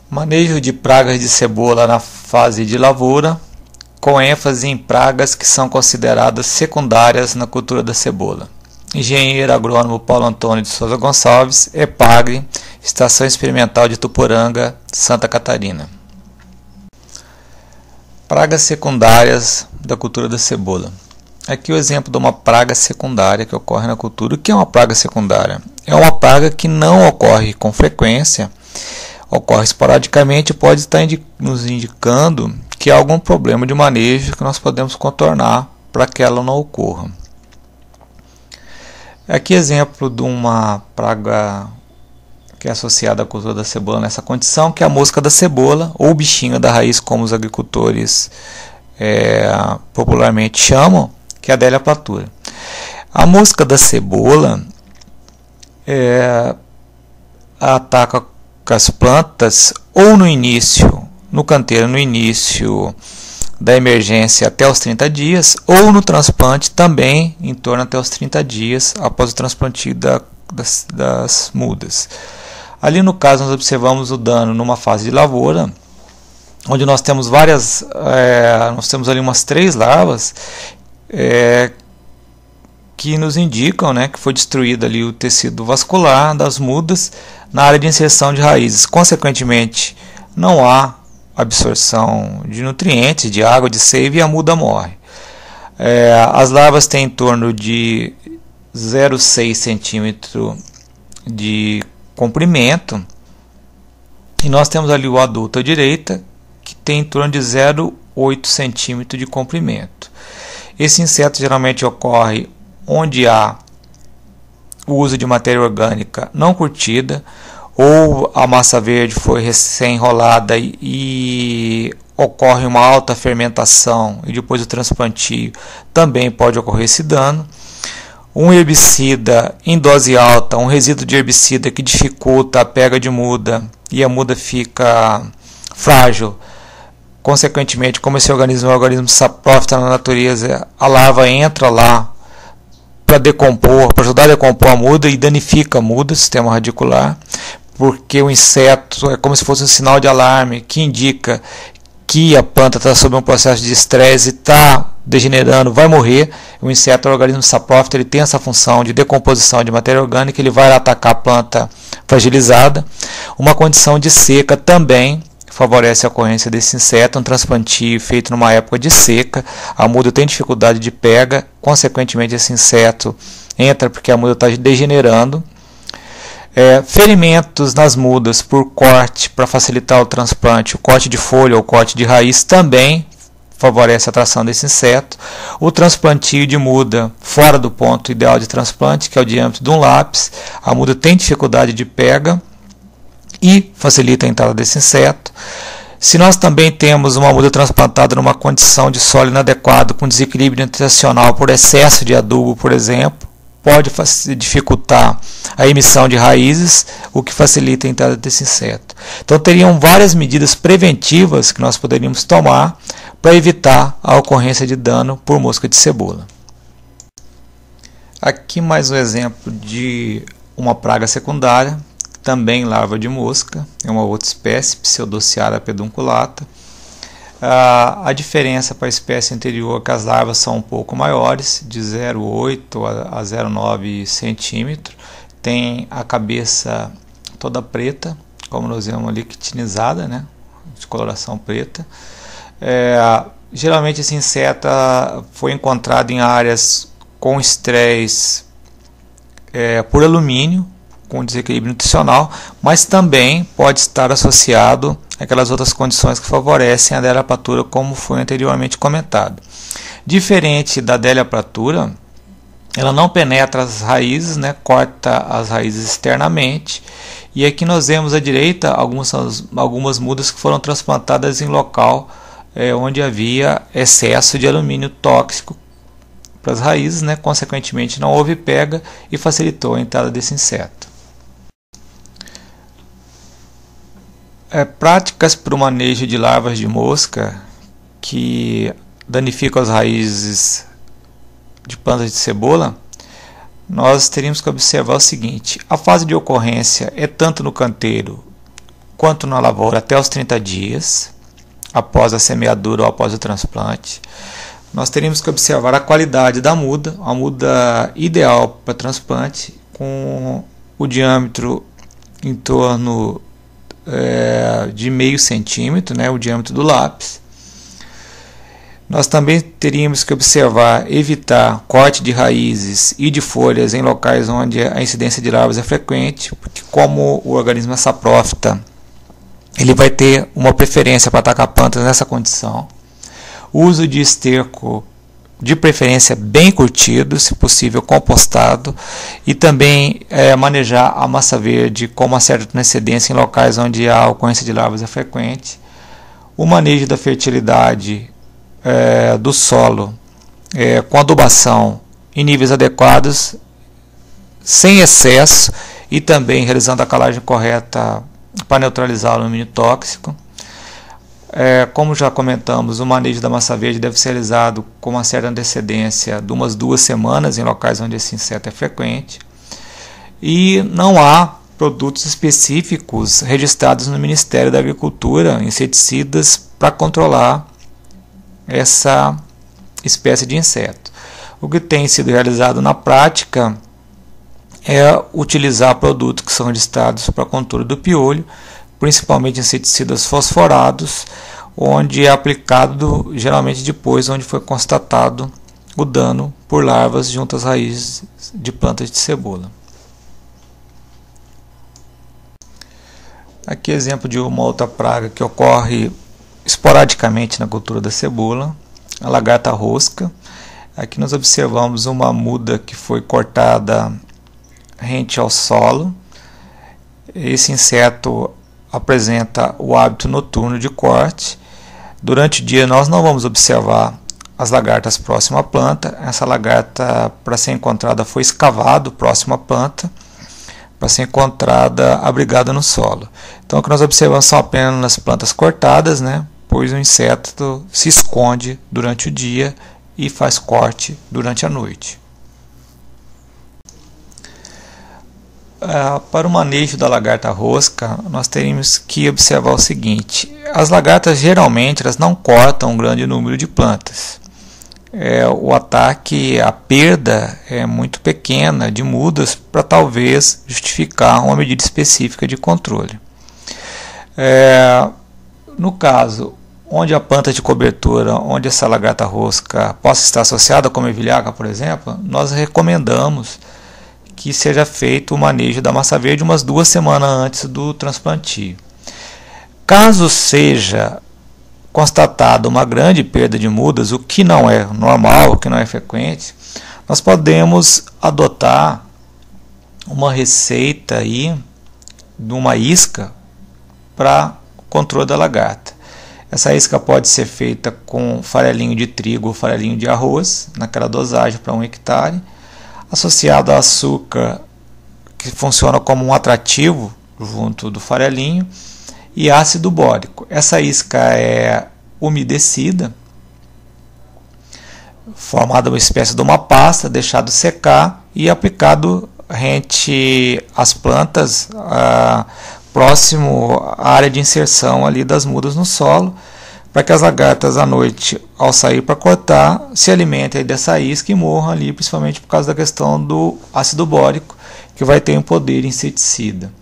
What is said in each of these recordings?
Manejo de pragas de cebola na fase de lavoura, com ênfase em pragas que são consideradas secundárias na cultura da cebola. Engenheiro agrônomo Paulo Antônio de Souza Gonçalves, EPAGRE, Estação Experimental de Tuporanga, Santa Catarina. Pragas secundárias da cultura da cebola. Aqui o exemplo de uma praga secundária que ocorre na cultura. O que é uma praga secundária? É uma praga que não ocorre com frequência, ocorre esporadicamente e pode estar nos indicando que há algum problema de manejo que nós podemos contornar para que ela não ocorra. Aqui exemplo de uma praga que é associada à cultura da cebola nessa condição, que é a mosca da cebola, ou bichinho da raiz, como os agricultores popularmente chamam, que é a Adélia platura. A mosca da cebola ataca as plantas ou no início, no canteiro, no início da emergência até os 30 dias, ou no transplante também em torno até os 30 dias após o transplantio das mudas. Ali no caso nós observamos o dano numa fase de lavoura, onde nós temos nós temos ali umas 3 larvas que nos indicam, que foi destruído ali o tecido vascular das mudas na área de inserção de raízes. Consequentemente, não há absorção de nutrientes, de água, de seiva, e a muda morre. As larvas têm em torno de 0,6 centímetro de comprimento, e nós temos ali o adulto à direita, que tem em torno de 0,8 centímetro de comprimento. Esse inseto geralmente ocorre onde há o uso de matéria orgânica não curtida, ou a massa verde foi recém-enrolada e ocorre uma alta fermentação e depois o transplantio também pode ocorrer esse dano. Um herbicida em dose alta, um resíduo de herbicida que dificulta a pega de muda e a muda fica frágil. Consequentemente, como esse organismo é um organismo saprófita na natureza, a larva entra lá para decompor, para ajudar a decompor a muda e danifica a muda, o sistema radicular, porque o inseto é como se fosse um sinal de alarme que indica que a planta está sob um processo de estresse, está degenerando, vai morrer. O inseto é um organismo saprófito, ele tem essa função de decomposição de matéria orgânica, ele vai atacar a planta fragilizada. Uma condição de seca também favorece a ocorrência desse inseto, um transplantio feito numa época de seca, a muda tem dificuldade de pega, consequentemente esse inseto entra porque a muda está degenerando. Ferimentos nas mudas por corte para facilitar o transplante, o corte de folha ou corte de raiz também favorece a atração desse inseto. O transplantio de muda fora do ponto ideal de transplante, que é o diâmetro de um lápis, a muda tem dificuldade de pega e facilita a entrada desse inseto. Se nós também temos uma muda transplantada numa condição de solo inadequado, com desequilíbrio nutricional por excesso de adubo, por exemplo, pode dificultar a emissão de raízes, o que facilita a entrada desse inseto. Então teriam várias medidas preventivas que nós poderíamos tomar para evitar a ocorrência de dano por mosca de cebola. Aqui mais um exemplo de uma praga secundária, também larva de mosca, é uma outra espécie, Pseudociara pedunculata. A diferença para a espécie anterior é que as larvas são um pouco maiores, de 0,8 a 0,9 centímetro. Tem a cabeça toda preta, como nós vemos ali, quitinizada, de coloração preta. Geralmente esse inseto foi encontrado em áreas com estresse por alumínio, com desequilíbrio nutricional, mas também pode estar associado àquelas outras condições que favorecem a Adélia platura, como foi anteriormente comentado. Diferente da Adélia platura, ela não penetra as raízes, corta as raízes externamente, e aqui nós vemos à direita algumas mudas que foram transplantadas em local onde havia excesso de alumínio tóxico para as raízes, consequentemente não houve pega e facilitou a entrada desse inseto. Práticas para o manejo de larvas de mosca que danificam as raízes de plantas de cebola, nós teríamos que observar o seguinte: a fase de ocorrência é tanto no canteiro quanto na lavoura até os 30 dias, após a semeadura ou após o transplante. Nós teríamos que observar a qualidade da muda, a muda ideal para transplante, com o diâmetro em torno de meio centímetro, né, o diâmetro do lápis. Nós também teríamos que observar, evitar corte de raízes e de folhas em locais onde a incidência de larvas é frequente, porque como o organismo é saprófita, ele vai ter uma preferência para atacar plantas nessa condição. O uso de esterco, de preferência bem curtido, se possível compostado, e também manejar a massa verde com uma certa antecedência em locais onde a ocorrência de larvas é frequente. O manejo da fertilidade do solo com adubação em níveis adequados, sem excesso, e também realizando a calagem correta para neutralizar o alumínio tóxico. Como já comentamos, o manejo da massa verde deve ser realizado com uma certa antecedência de umas 2 semanas em locais onde esse inseto é frequente. E não há produtos específicos registrados no Ministério da Agricultura, inseticidas, para controlar essa espécie de inseto. O que tem sido realizado na prática é utilizar produtos que são registrados para controle do piolho, principalmente inseticidas fosforados, onde é aplicado geralmente depois onde foi constatado o dano por larvas junto às raízes de plantas de cebola. Aqui exemplo de uma outra praga que ocorre esporadicamente na cultura da cebola, a lagarta rosca. Aqui nós observamos uma muda que foi cortada rente ao solo. Esse inseto apresenta o hábito noturno de corte. Durante o dia nós não vamos observar as lagartas próximas à planta. Essa lagarta, para ser encontrada, foi escavado próximo à planta, para ser encontrada abrigada no solo. Então o que nós observamos são apenas as plantas cortadas, né? Pois o inseto se esconde durante o dia e faz corte durante a noite. Para o manejo da lagarta rosca, nós teríamos que observar o seguinte: as lagartas geralmente elas não cortam um grande número de plantas. O ataque, a perda é muito pequena de mudas para talvez justificar uma medida específica de controle. No caso onde a planta de cobertura, onde essa lagarta rosca possa estar associada, como a ervilhaca, por exemplo, nós recomendamos que seja feito o manejo da massa verde umas 2 semanas antes do transplantio. Caso seja constatada uma grande perda de mudas, o que não é normal, o que não é frequente, nós podemos adotar uma receita aí de uma isca para controle da lagarta. Essa isca pode ser feita com farelinho de trigo ou farelinho de arroz, naquela dosagem para 1 hectare, associado a açúcar, que funciona como um atrativo junto do farelinho, e ácido bórico. Essa isca é umedecida, formada uma espécie de uma pasta, deixado secar e aplicado rente às plantas, próximo à área de inserção ali das mudas no solo, para que as lagartas à noite, ao sair para cortar, se alimentem dessa isca e morram ali, principalmente por causa da questão do ácido bórico, que vai ter um poder inseticida.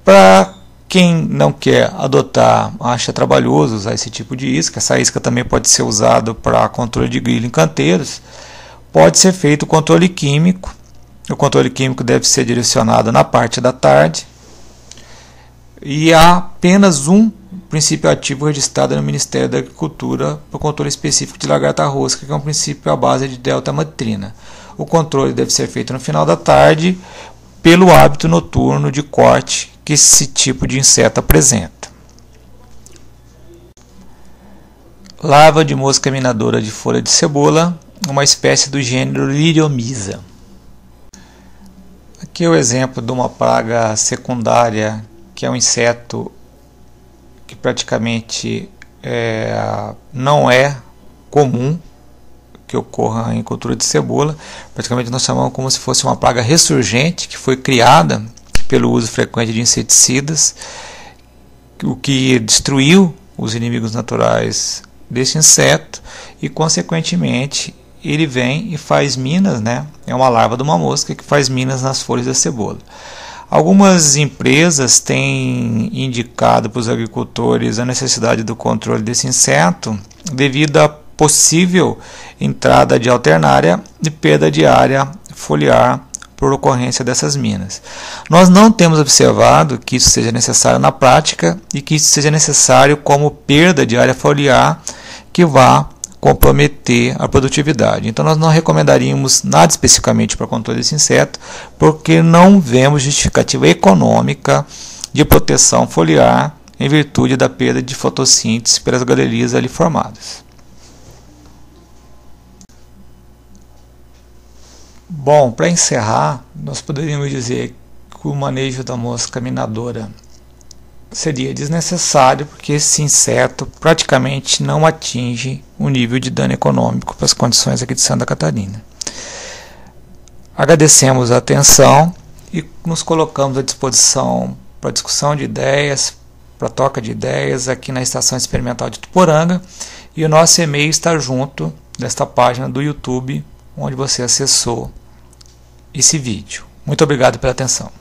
Para quem não quer adotar, acha trabalhoso usar esse tipo de isca, essa isca também pode ser usada para controle de grilho em canteiros, pode ser feito o controle químico. O controle químico deve ser direcionado na parte da tarde, e há apenas um princípio ativo registrado no Ministério da Agricultura para o controle específico de lagarta rosca, que é um princípio à base de deltamatrina. O controle deve ser feito no final da tarde, pelo hábito noturno de corte que esse tipo de inseto apresenta. Larva de mosca minadora de folha de cebola, uma espécie do gênero Liriomyza. Aqui é o exemplo de uma praga secundária, que é um inseto que praticamente não é comum que ocorra em cultura de cebola. Praticamente nós chamamos como se fosse uma praga ressurgente que foi criada pelo uso frequente de inseticidas, o que destruiu os inimigos naturais desse inseto e, consequentemente, ele vem e faz minas, né? É uma larva de uma mosca que faz minas nas folhas da cebola. Algumas empresas têm indicado para os agricultores a necessidade do controle desse inseto devido à possível entrada de alternária e perda de área foliar por ocorrência dessas minas. Nós não temos observado que isso seja necessário na prática e que isso seja necessário como perda de área foliar que vá comprometer a produtividade. Então nós não recomendaríamos nada especificamente para o controle desse inseto, porque não vemos justificativa econômica de proteção foliar em virtude da perda de fotossíntese pelas galerias ali formadas. Bom, para encerrar, nós poderíamos dizer que o manejo da mosca minadora seria desnecessário, porque esse inseto praticamente não atinge o nível de dano econômico para as condições aqui de Santa Catarina. Agradecemos a atenção e nos colocamos à disposição para discussão de ideias, para troca de ideias aqui na Estação Experimental de Tuporanga, e o nosso e-mail está junto desta página do YouTube onde você acessou esse vídeo. Muito obrigado pela atenção.